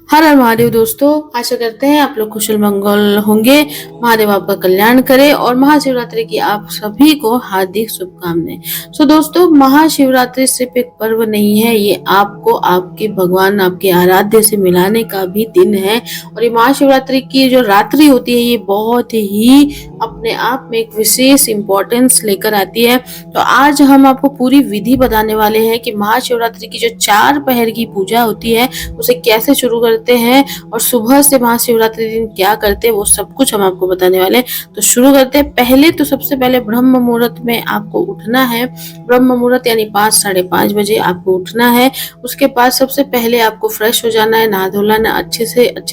हर हर महादेव दोस्तों, आशा करते हैं आप लोग कुशल मंगल होंगे। महादेव आपका कल्याण करे और महाशिवरात्रि की आप सभी को हार्दिक शुभकामनाएं। दोस्तों, महाशिवरात्रि सिर्फ एक पर्व नहीं है, ये आपको आपके भगवान, आपके आराध्य से मिलाने का भी दिन है। और ये महाशिवरात्रि की जो रात्रि होती है, ये बहुत ही अपने आप में एक विशेष इंपॉर्टेंस लेकर आती है। तो आज हम आपको पूरी विधि बताने वाले हैं कि महाशिवरात्रि की जो 4 पहर की पूजा होती है, उसे कैसे शुरू करते हैं और सुबह से महाशिवरात्रि दिन क्या करते हैं, वो सब कुछ हम आपको बताने वाले हैं। तो शुरू करते हैं। पहले तो सबसे पहले ब्रह्म मुहूर्त में आपको उठना है। ब्रह्म मुहूर्त यानी 5 साढ़े 5 बजे आपको उठना है। उसके बाद सबसे पहले आपको फ्रेश हो जाना है, नहा धोना अच्छे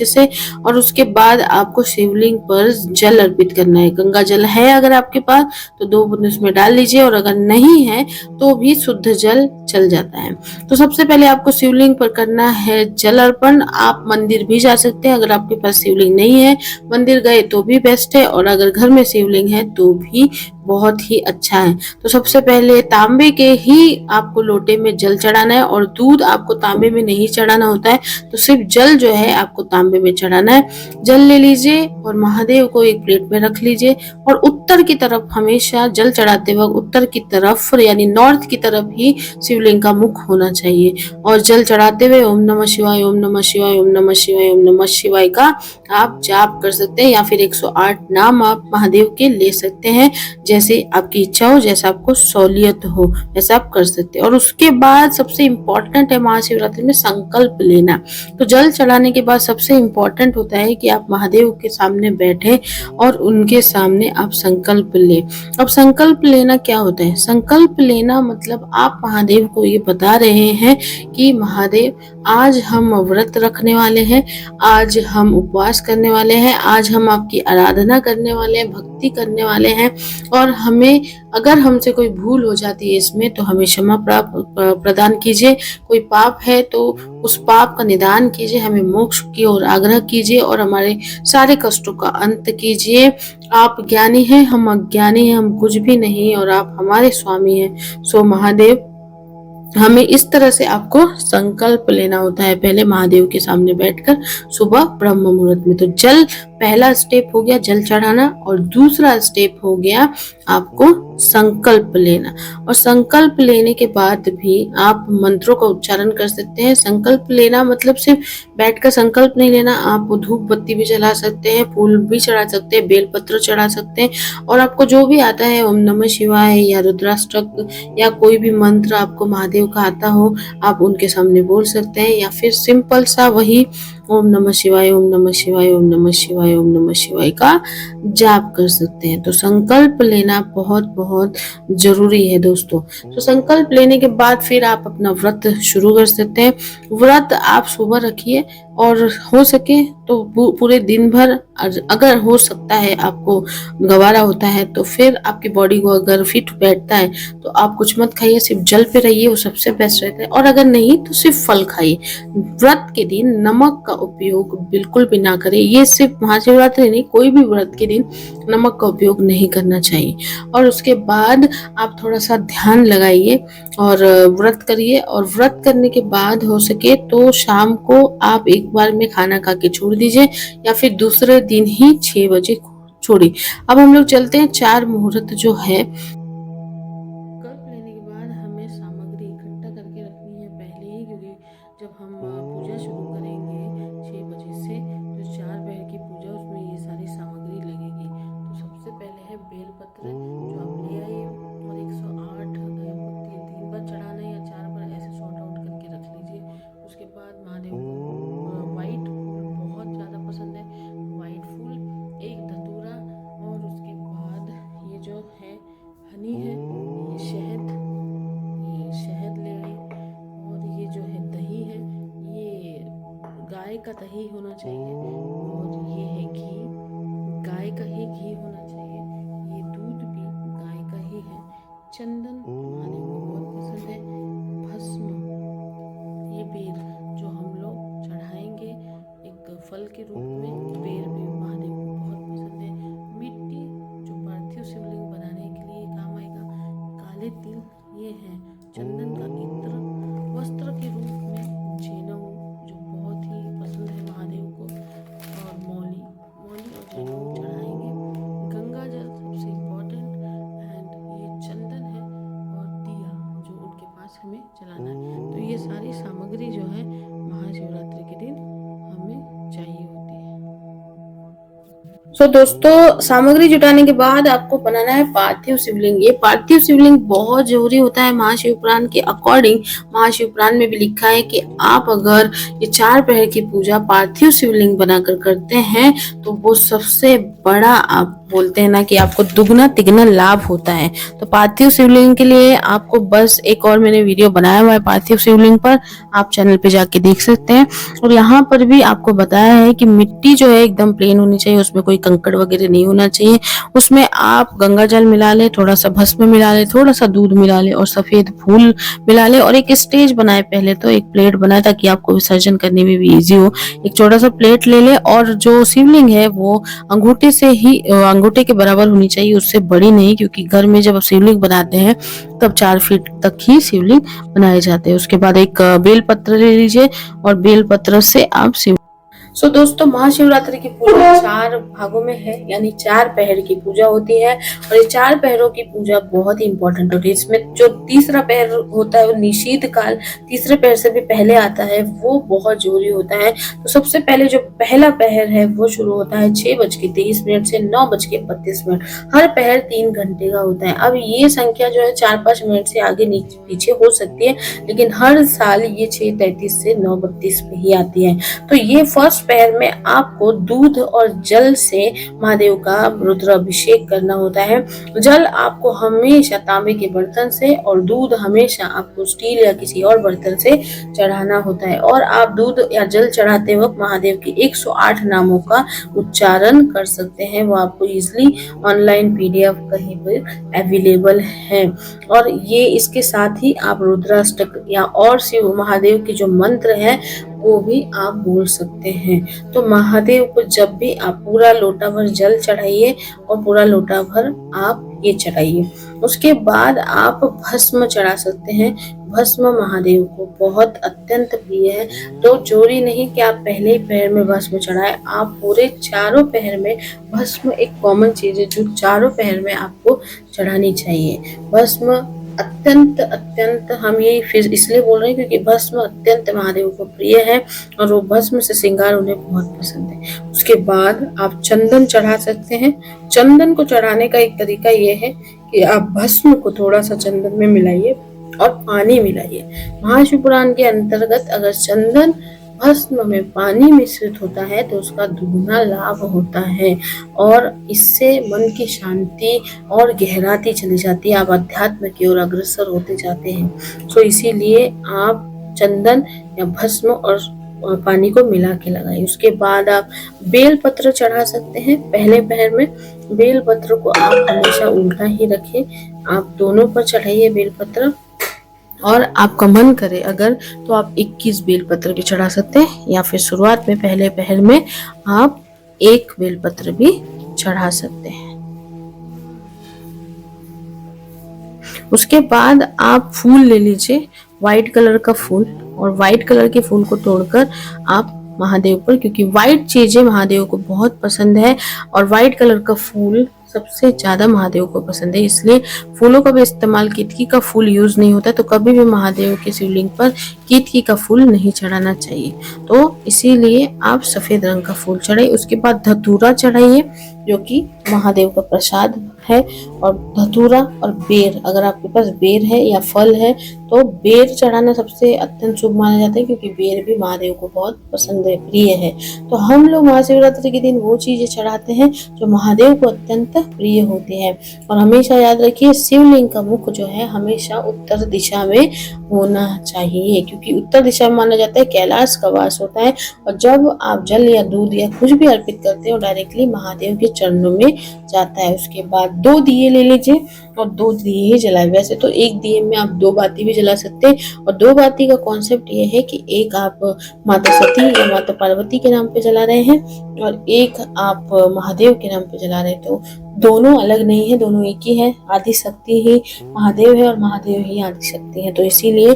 से। और उसके बाद आपको शिवलिंग पर जल अर्पित करना है। गंगा जल है अगर आपके पास तो 2 बूंद उसमें डाल लीजिए, और अगर नहीं है तो भी शुद्ध जल चल जाता है। तो सबसे पहले आपको शिवलिंग पर करना है जल अर्पण। आप मंदिर भी जा सकते हैं, अगर आपके पास शिवलिंग नहीं है, मंदिर गए तो भी बेस्ट है, और अगर घर में शिवलिंग है तो भी बहुत ही अच्छा है। तो सबसे पहले तांबे के ही आपको लोटे में जल चढ़ाना है, और दूध आपको तांबे में नहीं चढ़ाना होता है, तो सिर्फ जल जो है आपको तांबे में चढ़ाना है। जल ले लीजिए और महादेव को एक प्लेट में रख लीजिए, और उत्तर की तरफ हमेशा जल चढ़ाते वक्त उत्तर की तरफ यानी नॉर्थ की तरफ ही शिवलिंग का मुख होना चाहिए। और जल चढ़ाते हुए ओम नमः शिवाय, ओम नमः शिवाय, ओम नमः शिवाय, ओम नमः शिवाय का आप जाप कर सकते हैं, या फिर 108 नाम आप महादेव के ले सकते हैं। जैसे आपकी इच्छा हो, जैसा आपको सहूलियत हो, वैसा आप कर सकते हैं। और उसके बाद सबसे इम्पोर्टेंट है महाशिवरात्रि में संकल्प लेना। तो जल चढ़ाने के बाद सबसे इम्पोर्टेंट होता है कि आप महादेव के सामने बैठे और उनके सामने आप संकल्प ले। अब संकल्प लेना क्या होता है? संकल्प लेना मतलब आप महादेव को ये बता रहे हैं कि महादेव, आज हम व्रत रखने वाले हैं, आज हम उपवास करने वाले हैं, आज हम आपकी आराधना करने वाले हैं, भक्ति करने वाले हैं, और हमें अगर हमसे कोई भूल हो जाती है इसमें तो हमें क्षमा प्रदान कीजिए। कोई पाप है तो उस पाप का निदान कीजिए, हमें मोक्ष की ओर आग्रह कीजिए, और हमारे सारे कष्टों का अंत कीजिए। आप ज्ञानी हैं, हम अज्ञानी हैं, हम कुछ भी नहीं, और आप हमारे स्वामी हैं। महादेव, हमें इस तरह से आपको संकल्प लेना होता है पहले महादेव के सामने बैठकर सुबह ब्रह्म मुहूर्त में। तो जल पहला स्टेप हो गया जल चढ़ाना, और दूसरा स्टेप हो गया आपको संकल्प लेना। और संकल्प लेने के बाद भी आप मंत्रों का उच्चारण कर सकते हैं। संकल्प लेना मतलब सिर्फ बैठकर संकल्प नहीं लेना, आप धूप बत्ती भी जला सकते हैं, फूल भी चढ़ा सकते हैं, बेलपत्र चढ़ा सकते हैं, और आपको जो भी आता है, ओम नमः शिवाय या रुद्राष्टक या कोई भी मंत्र आपको महादेव का आता हो, आप उनके सामने बोल सकते हैं, या फिर सिंपल सा वही ओम नमः शिवाय, ओम नमः शिवाय, ओम नमः शिवाय, ओम नमः शिवाय का जाप कर सकते हैं। तो संकल्प लेना बहुत बहुत जरूरी है दोस्तों। तो संकल्प लेने के बाद फिर आप अपना व्रत शुरू कर सकते हैं। व्रत आप सुबह रखिए, और हो सके तो पूरे दिन भर, अगर हो सकता है आपको गवारा होता है तो फिर आपकी बॉडी को अगर फिट बैठता है तो आप कुछ मत खाइए, सिर्फ जल पे रहिए, वो सबसे बेस्ट रहता है। और अगर नहीं तो सिर्फ फल खाइए। व्रत के दिन नमक का उपयोग बिल्कुल भी ना करें। ये सिर्फ महाशिवरात्रि नहीं, कोई भी व्रत के दिन नमक का उपयोग नहीं करना चाहिए। और उसके बाद आप थोड़ा सा ध्यान लगाइए और व्रत करिए। और व्रत करने के बाद हो सके तो शाम को आप एक बार में खाना खा के छोड़ दीजिए, या फिर दूसरे दिन ही 6 बजे छोड़िए। अब हम लोग चलते हैं 4 मुहूर्त जो है। संकल्प लेने के बाद हमें सामग्री इकट्ठा करके रखनी है पहले ही, क्योंकि जब हम पूजा शुरू करेंगे 6 बजे से, तो 4 पहर की पूजा, उसमें ये सारी सामग्री लगेगी। तो सबसे पहले है बेलपत्र, जो आप ले आइए, और 108 तीन बार चढ़ाना है या 4 बार, ऐसे सॉर्ट आउट करके रख लीजिए। उसके बाद महादेव को व्हाइट फूल बहुत ज़्यादा पसंद है, व्हाइट फूल, एक धतूरा, और उसके बाद ये जो है हनी है, ये शहद ले आए, और ये जो है दही है, ये गाय का दही होना चाहिए, और ये है घी, गाय का ही घी होना चाहिए। ये दूध भी गाय का ही है। चंदन महादेव को बहुत पसंद है। भस्म, ये बेर जो हम लोग चढ़ाएंगे एक फल के रूप में, बेर भी महादेव को बहुत पसंद है। मिट्टी, जो पार्थिव शिवलिंग बनाने के लिए काम आएगा। काले तिल, ये है चंदन का इत्र। वस्त्र के रूप में जेनऊ, जो बहुत ही पसंद है तो दोस्तों सामग्री जुटाने के बाद आपको बनाना है पार्थिव शिवलिंग। ये पार्थिव शिवलिंग बहुत जरूरी होता है। महाशिव पुराण के अकॉर्डिंग महाशिव पुराण में भी लिखा है कि आप अगर ये 4 पहर की पूजा पार्थिव शिवलिंग बनाकर करते हैं तो वो सबसे बड़ा, आप बोलते हैं ना कि आपको दुगना तिगना लाभ होता है। तो पार्थिव शिवलिंग के लिए आपको बस एक और मैंने वीडियो बनाया हुआ है पार्थिव शिवलिंग पर, आप चैनल पे जाके देख सकते हैं। और यहाँ पर भी आपको बताया है कि मिट्टी जो है एकदम प्लेन होनी चाहिए, उसमें कोई कंकड़ वगैरह नहीं होना चाहिए। उसमें आप गंगा जल मिला ले, थोड़ा सा भस्म मिला ले, थोड़ा सा दूध मिला ले और सफेद फूल मिला ले और एक स्टेज बनाए। पहले तो एक प्लेट बनाए ताकि आपको विसर्जन करने में भी इजी हो। एक छोटा सा प्लेट ले ले और जो शिवलिंग है वो अंगूठे से ही, अंगूठे के बराबर होनी चाहिए, उससे बड़ी नहीं, क्योंकि घर में जब शिवलिंग बनाते हैं तब 4 फीट तक ही शिवलिंग बनाए जाते हैं। उसके बाद एक बेल पत्र ले लीजिए और बेल पत्र से आप शिव दोस्तों महाशिवरात्रि की पूजा 4 भागों में है, यानी 4 पहर की पूजा होती है। और ये 4 पहरों की पूजा बहुत ही इंपॉर्टेंट होती है। इसमें जो तीसरा पहर होता है वो निशीथ काल, तीसरे पहर से भी पहले आता है, वो बहुत जरूरी होता है। तो सबसे पहले जो पहला पहर है वो शुरू होता है 6:23 से 9:32। हर पहर 3 घंटे का होता है। अब ये संख्या जो है 4-5 मिनट से आगे पीछे हो सकती है, लेकिन हर साल ये 6:33 से 9:32 पे ही आती है। तो ये फर्स्ट पहर में आपको दूध और जल से महादेव का रुद्राभिषेक करना होता है। जल आपको हमेशा तांबे के बर्तन से और दूध हमेशा आपको स्टील या किसी और बर्तन से चढ़ाना होता है। और आप दूध या जल चढ़ाते वक्त महादेव के 108 नामों का उच्चारण कर सकते हैं। वो आपको इजिली ऑनलाइन PDF कहीं पर अवेलेबल है। और ये इसके साथ ही आप रुद्राष्टक या और शिव महादेव के जो मंत्र है वो भी आप बोल सकते हैं। तो महादेव को जब भी आप पूरा लोटा भर जल चढ़ाइए और पूरा लोटा भर आप ये चढ़ाइए। उसके बाद आप भस्म चढ़ा सकते हैं। भस्म महादेव को बहुत अत्यंत प्रिय है, तो जरूरी नहीं कि आप पहले ही पहर में भस्म चढ़ाए, आप पूरे 4 पहर में भस्म एक कॉमन चीज है जो 4 पहर में आपको चढ़ानी चाहिए। भस्म अत्यंत अत्यंत, हम ये फिर इसलिए बोल रहे हैं क्योंकि भस्म अत्यंत महादेव को प्रिय है और वो भस्म से श्रृंगार उन्हें बहुत पसंद है। उसके बाद आप चंदन चढ़ा सकते हैं। चंदन को चढ़ाने का एक तरीका ये है कि आप भस्म को थोड़ा सा चंदन में मिलाइए और पानी मिलाइए। महाशिव पुराण के अंतर्गत अगर चंदन भस्म में पानी मिश्रित होता है तो उसका दुगना लाभ होता है और इससे मन की शांति और गहराती चली जाती है, आप अध्यात्म की ओर अग्रसर होते जाते हैं। तो इसीलिए आप चंदन या भस्म और पानी को मिला के लगाइए। उसके बाद आप बेल पत्र चढ़ा सकते हैं। पहले पहर में बेल पत्र को आप हमेशा उल्टा ही रखें, आप दोनों पर चढ़ाइए बेल पत्र। और आपका मन करे अगर तो आप 21 बेलपत्र भी चढ़ा सकते हैं, या फिर शुरुआत में पहले पहर में आप 1 बेलपत्र भी चढ़ा सकते हैं। उसके बाद आप फूल ले लीजिए, व्हाइट कलर का फूल, और व्हाइट कलर के फूल को तोड़कर आप महादेव पर, क्योंकि व्हाइट चीजें महादेव को बहुत पसंद है और व्हाइट कलर का फूल सबसे ज्यादा महादेव को पसंद है, इसलिए फूलों का भी इस्तेमाल, केतकी का फूल यूज नहीं होता, तो कभी भी महादेव के शिवलिंग पर केतकी का फूल नहीं चढ़ाना चाहिए। तो इसीलिए आप सफेद रंग का फूल चढ़ाइए। उसके बाद धतूरा चढ़ाइए जो कि महादेव का प्रसाद है। और धतूरा और बेर, अगर आपके पास बेर है या फल है तो बेर चढ़ाना सबसे अत्यंत शुभ माना जाता है, क्योंकि बेर भी महादेव को बहुत पसंद है, प्रिय है। तो हम लोग महाशिवरात्रि के दिन वो चीजें चढ़ाते हैं जो महादेव को अत्यंत प्रिय होती है। और हमेशा याद रखिए शिवलिंग का मुख जो है हमेशा उत्तर दिशा में होना चाहिए, क्योंकि उत्तर दिशा में माना जाता है कैलाश का वास होता है। और जब आप जल या दूध या कुछ भी अर्पित करते हो डायरेक्टली महादेव के चरणों में जाता है। उसके बाद 2 दिए ले लीजिए और 2 दिए ही जलाए। वैसे तो एक दिए में आप 2 बाती भी जला सकते हैं, और 2 बाती का कॉन्सेप्ट ये है कि एक आप माता सती या माता पार्वती के नाम पे जला रहे हैं और एक आप महादेव के नाम पे जला रहे हैं। तो दोनों अलग नहीं है, दोनों एक ही है। आदि शक्ति ही महादेव है और महादेव ही आदि शक्ति है। तो इसीलिए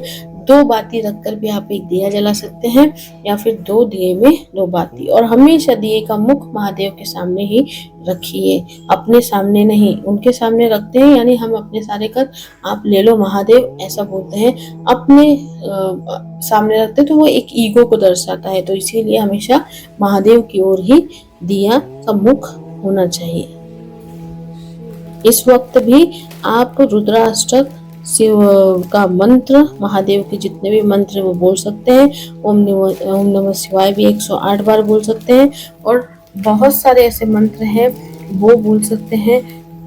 2 बाती रखकर भी आप एक दिया जला सकते हैं, या फिर 2 दिए में 2 बाती। और हमेशा दिए का मुख महादेव के सामने ही रखिए, अपने सामने नहीं, उनके सामने रखते हैं यानी हम अपने सारे कर आप ले लो महादेव ऐसा बोलते हैं। अपने सामने रखते तो वो एक ईगो को दर्शाता है, तो इसीलिए हमेशा महादेव की ओर ही दिया का मुख होना चाहिए। इस वक्त भी आप रुद्राष्टक, शिव का मंत्र, महादेव के जितने भी मंत्र वो बोल सकते हैं। ओम नमः शिवाय भी 108 बार बोल सकते हैं और बहुत सारे ऐसे मंत्र हैं वो बोल सकते हैं।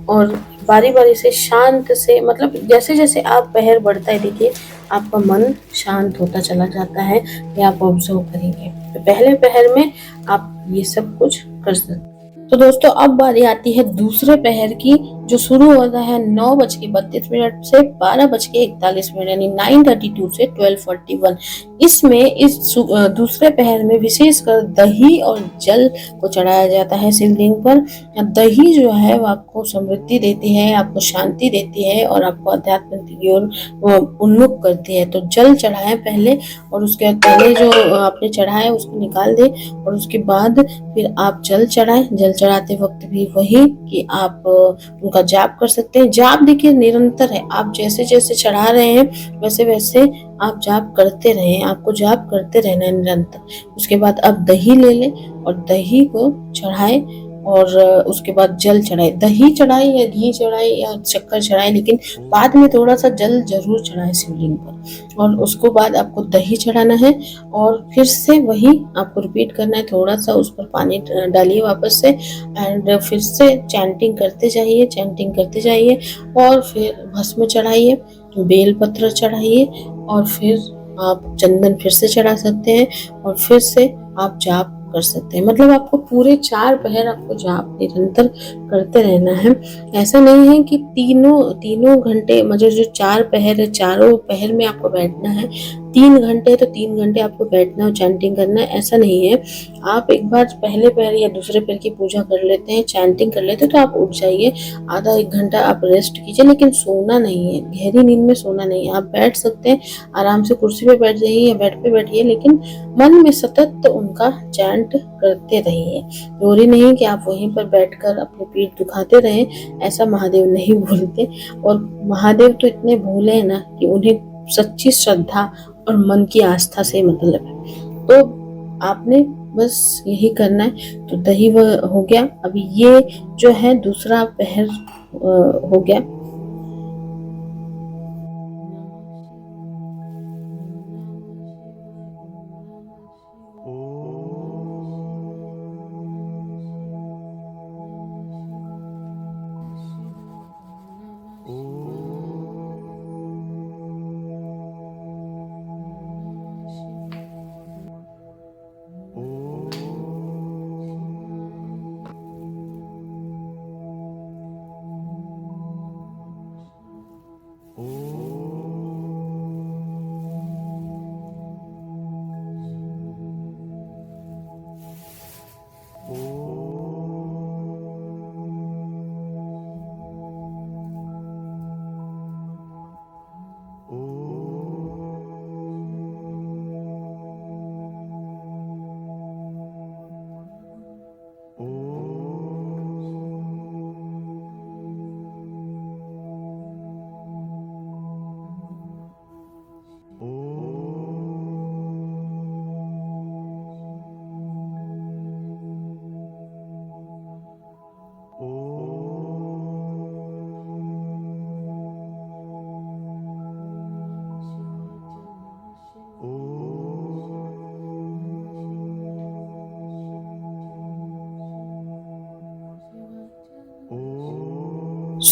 और बारी बारी से शांत से, मतलब जैसे जैसे आप पहर बढ़ता है, देखिए आपका मन शांत होता चला जाता है, ये आप ऑब्जर्व करेंगे। तो पहले पहर में आप ये सब कुछ कर सकते हैं। तो दोस्तों अब बारी आती है दूसरे पहर की, जो शुरू होता है 9:32 से 12:41 यानी 9:32 से 12:41। इसमें दूसरे पहर में विशेषकर दही और जल को चढ़ाया जाता है शिवलिंग पर। दही जो है वो आपको समृद्धि देती है, आपको शांति देती है और आपको अध्यात्म की ओर उन्मुख करती है। तो जल चढ़ाएं पहले, और उसके बाद पहले जो आपने चढ़ाया उसको निकाल दे, और उसके बाद फिर आप जल चढ़ाएं। जल चढ़ाते वक्त भी वही कि आप उनका जाप कर सकते हैं। जाप देखिए निरंतर है, आप जैसे जैसे चढ़ा रहे हैं वैसे वैसे आप जाप करते रहें, आपको जाप करते रहना है निरंतर। उसके बाद आप दही ले लें और दही को चढ़ाएं, और उसके बाद जल चढ़ाए। दही चढ़ाए या घी चढ़ाए या शक्कर चढ़ाए, लेकिन बाद में थोड़ा सा जल जरूर चढ़ाए शिवलिंग पर। और उसको बाद आपको दही चढ़ाना है और फिर से वही आपको रिपीट करना है। थोड़ा सा उस पर पानी डालिए वापस से, एंड फिर से चैंटिंग करते जाइए, चैंटिंग करते जाइए। और फिर भस्म चढ़ाइए, बेल पत्र चढ़ाइए, और फिर आप चंदन फिर से चढ़ा सकते हैं, और फिर से आप जाप कर सकते हैं। मतलब आपको पूरे 4 पहर आपको जाप निरंतर करते रहना है। ऐसा नहीं है कि तीनों घंटे, मतलब जो 4 पहर है चारों पहर में आपको बैठना है। 3 घंटे तो 3 घंटे आपको बैठना और चैंटिंग करना है, ऐसा नहीं है। आप एक बार पहले पहर या दूसरे पहर की पूजा कर लेते हैं, चैंटिंग कर लेते हैं, तो आप उठ जाइए, आधा 1 घंटा आप रेस्ट कीजिए, लेकिन सोना नहीं है, गहरी नींद में सोना नहीं है। आप बैठ सकते हैं, आराम से कुर्सी पे बैठ जाइए या बेड पे बैठिए, लेकिन मन में सतत उनका चैंट करते रहिए। जरूरी नहीं कि आप वहीं पर बैठकर अपनी पीठ दुखाते रहें, ऐसा महादेव नहीं बोलते। और महादेव तो इतने भोले हैं ना कि उन्हें सच्ची श्रद्धा और मन की आस्था से मतलब है। तो आपने बस यही करना है। तो दही हो गया। अभी ये जो है दूसरा पहर हो गया।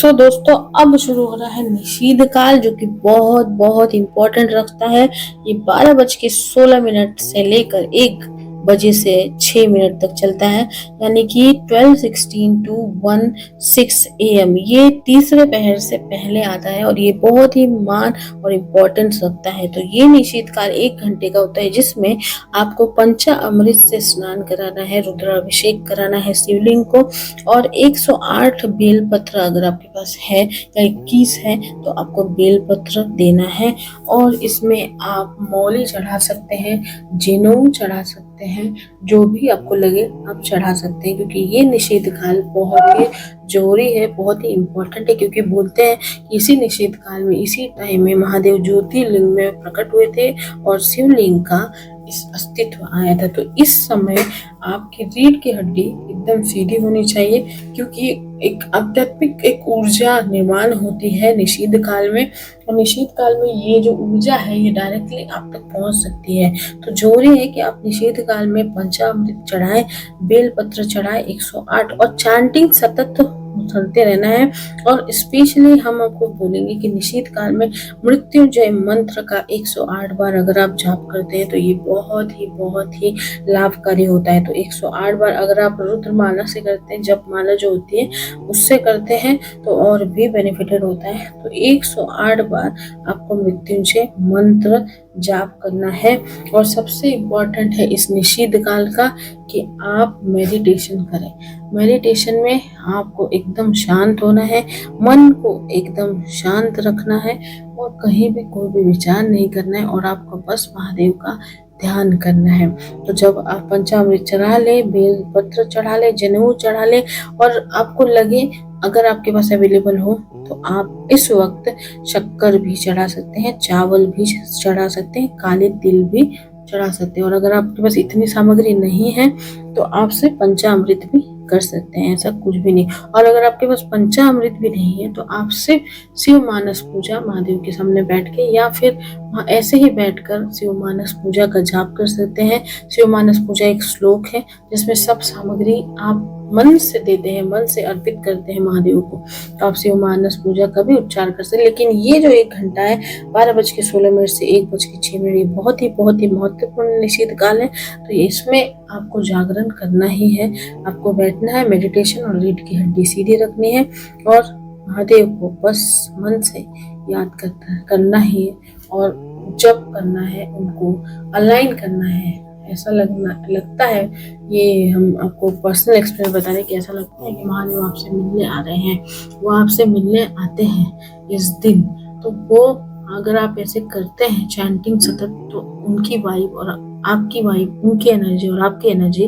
दोस्तों अब शुरू हो रहा है निषीध काल, जो कि बहुत बहुत इम्पोर्टेंट रखता है। ये 12:16 से लेकर 1 बजे से 6 मिनट तक चलता है, यानी कि 12:16 to 1:06 AM। ये तीसरे पहर से पहले आता है और ये बहुत ही मान और इम्पोर्टेंस रखता है। तो ये निषेध काल 1 घंटे का होता है, जिसमें आपको पंचामृत से स्नान कराना है, रुद्राभिषेक कराना है शिवलिंग को, और 108 बेलपत्र अगर आपके पास है या 21 है तो आपको बेलपत्र देना है। और इसमें आप मौली चढ़ा सकते हैं, जिनों चढ़ा सकते हैं, जो भी आपको लगे आप चढ़ा सकते हैं, क्योंकि ये निषेध काल बहुत ही जरूरी है, बहुत ही इम्पोर्टेंट है। क्योंकि बोलते हैं कि इसी निषेध काल में, इसी टाइम में महादेव ज्योतिर्लिंग में प्रकट हुए थे और शिवलिंग का इस अस्तित्व आया था। तो इस समय आपकी रीढ़ की हड्डी एकदम सीधी होनी चाहिए, क्योंकि एक आध्यात्मिक एक ऊर्जा निर्माण होती है निषेध काल में, और निषेध काल में ये जो ऊर्जा है ये डायरेक्टली आप तक पहुंच सकती है। तो जरूरी है कि आप निषेध काल में पंचामृत चढ़ाएं, बेलपत्र चढ़ाएं 108, और चैंटिंग सतत सुनते रहना है। और स्पेशली हम आपको बोलेंगे कि निषेध काल में मृत्युंजय मंत्र का 108 बार अगर आप जाप करते हैं तो ये बहुत ही लाभकारी होता है। तो 108 बार अगर आप रुद्रमाला से करते हैं, जप माला जो होती है उससे करते हैं, तो और भी बेनिफिटेड होता है। तो 108 बार आपको मृत्युंजय मंत्र जाप करना है। और सबसे इम्पोर्टेंट है इस निषेध काल का कि आप मेडिटेशन करें। मेडिटेशन में आपको एकदम शांत होना है, मन को एकदम शांत रखना है, और कहीं भी कोई भी विचार नहीं करना है, और आपको बस महादेव का ध्यान करना है। तो जब आप पंचामृत चढ़ा ले, बेल पत्र चढ़ा ले, जनेऊ चढ़ा ले, और आपको लगे अगर आपके पास अवेलेबल हो तो आप इस वक्त शक्कर भी चढ़ा सकते हैं, चावल भी चढ़ा सकते हैं, काले तिल भी चढ़ा सकते हैं। और अगर आपके पास इतनी सामग्री नहीं है तो आप सिर्फ पंचामृत भी कर सकते हैं, ऐसा कुछ भी नहीं। और अगर आपके पास पंचामृत भी नहीं है तो आप सिर्फ शिव मानस पूजा महादेव के सामने बैठ के, या फिर ऐसे ही बैठकर शिव मानस पूजा का जाप कर सकते हैं। शिव मानस पूजा एक श्लोक है जिसमें सब सामग्री आप मन से देते हैं, मन से अर्पित करते हैं महादेव को। तो आप शिव मानस पूजा का भी उच्चार कर सकते हैं। लेकिन ये जो 1 घंटा है 12:16 से 1:06 ये बहुत ही महत्वपूर्ण निषेध काल है। तो इसमें आपको जागरण करना ही है, आपको बैठना है, मेडिटेशन और रीढ़ की हड्डी सीधी रखनी है, और महादेव को बस मन से याद करना ही है, और जप करना है, उनको अलाइन करना है। ऐसा लगता है, ये हम आपको पर्सनल एक्सपीरियंस बता रहे हैं कि ऐसा लगता है कि महादेव आपसे मिलने आ रहे हैं, वो आपसे मिलने आते हैं इस दिन। तो वो अगर आप ऐसे करते हैं चैंटिंग सतत, तो उनकी वाइब और आपकी वाइब, उनकी एनर्जी और आपकी एनर्जी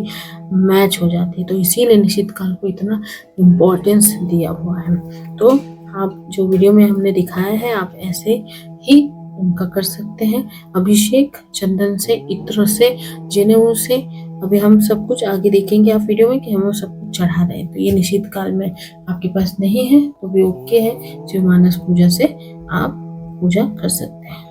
मैच हो जाती है। तो इसीलिए निषेध काल को इतना इम्पोर्टेंस दिया हुआ है। तो आप जो वीडियो में हमने दिखाया है आप ऐसे ही उनका कर सकते हैं, अभिषेक चंदन से, इत्र से, जनेऊ से। अभी हम सब कुछ आगे देखेंगे आप वीडियो में कि हम सब कुछ चढ़ा रहे हैं। तो ये निषेध काल में आपके पास नहीं है तो भी ओके है, शिव मानस पूजा से आप पूजा कर सकते हैं।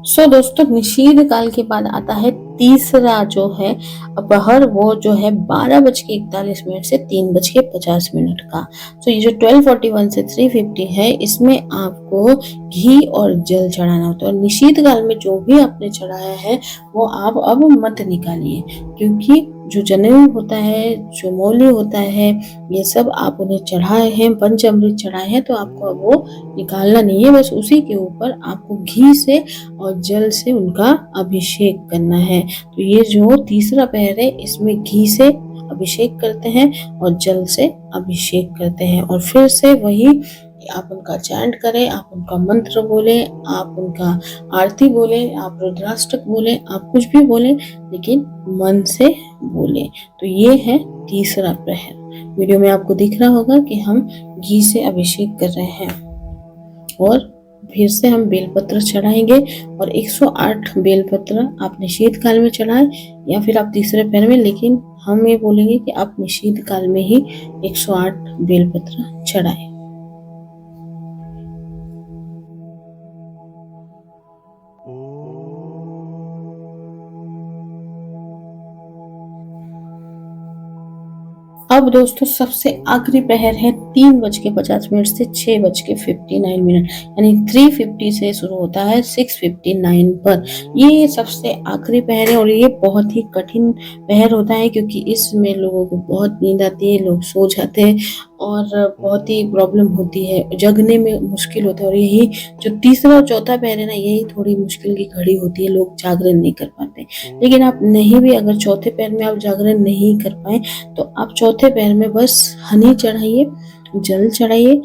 दोस्तों, निषेध काल के बाद आता है तीसरा जो है अपहर, वो जो है 12:41 से 3:50 का। ये जो 12:41 से 3:50 है, इसमें आपको घी और जल चढ़ाना होता है। और निषेध काल में जो भी आपने चढ़ाया है वो आप अब मत निकालिए, क्योंकि जो जनेऊ होता है, जो मौली होता है, ये सब आप उन्हें चढ़ाए हैं, पंचामृत चढ़ाए हैं, तो आपको अब वो निकालना नहीं है। बस उसी के ऊपर आपको घी से और जल से उनका अभिषेक करना है। तो ये जो तीसरा पहर है, इसमें घी से अभिषेक करते हैं और जल से अभिषेक करते हैं। और फिर से वही आप उनका चैंट करें, आप उनका मंत्र बोले, आप उनका आरती बोले, आप रुद्राष्टक बोले, आप कुछ भी बोले, लेकिन मन से बोले। तो ये है तीसरा प्रहर। वीडियो में आपको दिख रहा होगा कि हम घी से अभिषेक कर रहे हैं। और फिर से हम बेलपत्र चढ़ाएंगे, और 108 बेलपत्र आप निषेध काल में चढ़ाएं या फिर आप तीसरे पैर में, लेकिन हम ये बोलेंगे कि आप निषेध काल में ही 108 बेलपत्र चढ़ाएं। अब दोस्तों, सबसे आखिरी प्रहर है 3:50 से 6:59, यानी 3:50 से शुरू होता है 6:59 पर। ये सबसे आखिरी प्रहर है और ये बहुत ही कठिन प्रहर होता है, क्योंकि इसमें लोगों को बहुत नींद आती है, लोग सो जाते हैं और बहुत ही प्रॉब्लम होती है, जगने में मुश्किल होता है। और यही जो तीसरा और चौथा प्रहर है ना, यही थोड़ी मुश्किल की घड़ी होती है, लोग जागरण नहीं कर पाते। लेकिन आप नहीं भी, अगर चौथे पैर में आप जागरण नहीं कर पाए, तो आप चौथे पैर में बस हनी चढ़ाइए, जल चढ़ाइए।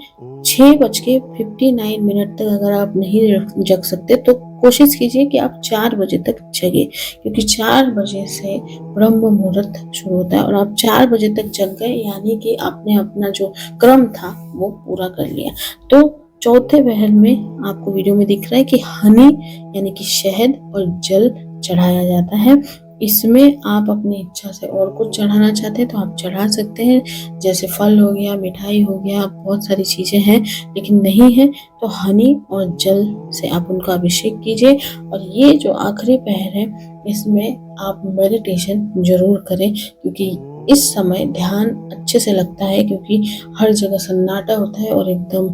6:59 तक अगर आप नहीं जग सकते तो कोशिश कीजिए कि आप 4 बजे तक जगे, क्योंकि 4 बजे से ब्रह्म मुहूर्त शुरू होता है और आप 4 बजे तक जग गए, यानी कि आपने अपना जो क्रम था वो पूरा कर लिया। तो चौथे पहर में आपको वीडियो में दिख रहा है कि हनी यानी कि शहद और जल चढ़ाया जाता है। इसमें आप अपनी इच्छा से और कुछ चढ़ाना चाहते हैं तो आप चढ़ा सकते हैं, जैसे फल हो गया, मिठाई हो गया, बहुत सारी चीजें हैं। लेकिन नहीं है तो हनी और जल से आप उनका अभिषेक कीजिए। और ये जो आखिरी पहर है, इसमें आप मेडिटेशन जरूर करें, क्योंकि इस समय ध्यान अच्छे से लगता है, क्योंकि हर जगह सन्नाटा होता है और एकदम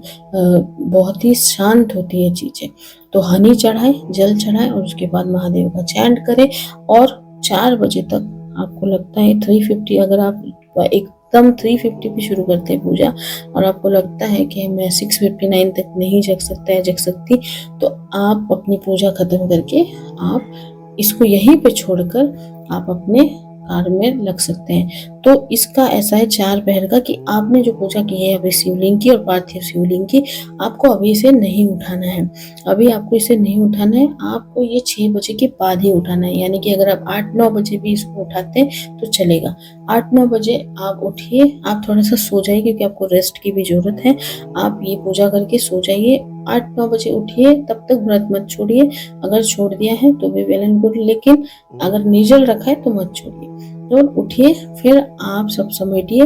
बहुत ही शांत होती है चीजें। तो हनी चढ़ाए, जल चढ़ाए और उसके बाद महादेव का चैंट करें। और 4 बजे तक आपको लगता है 3:50, अगर आप एकदम 3:50 पे शुरू करते हैं पूजा और आपको लगता है कि मैं 6:59 तक नहीं जग सकता है, जग सकती, तो आप अपनी पूजा खत्म करके आप इसको यहीं पे छोड़कर आप अपने कार्य में लग सकते हैं। तो इसका ऐसा है 4 पहर का कि आपने जो पूजा की है अभी शिवलिंग की और पार्थिव शिवलिंग की, आपको अभी इसे नहीं उठाना है। अभी आपको इसे नहीं उठाना है, आपको ये 6 बजे के बाद ही उठाना है। यानी कि अगर आप 8-9 बजे भी इसको उठाते हैं तो चलेगा। 8-9 बजे आप उठिए, आप थोड़ा सा सो जाइए, क्योंकि आपको रेस्ट की भी जरूरत है। आप ये पूजा करके सो जाइए, 8-9 बजे उठिए, तब तक व्रत मत छोड़िए। अगर छोड़ दिया है तो भी वेल एंड गुड, लेकिन अगर निर्जल रखा है तो मत छोड़िए। तो उठिए, फिर आप सब समेटिए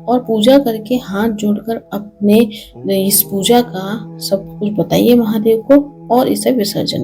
और पूजा करके हाथ जोड़कर अपने इस पूजा का सब कुछ बताइए महादेव को और इसे विसर्जन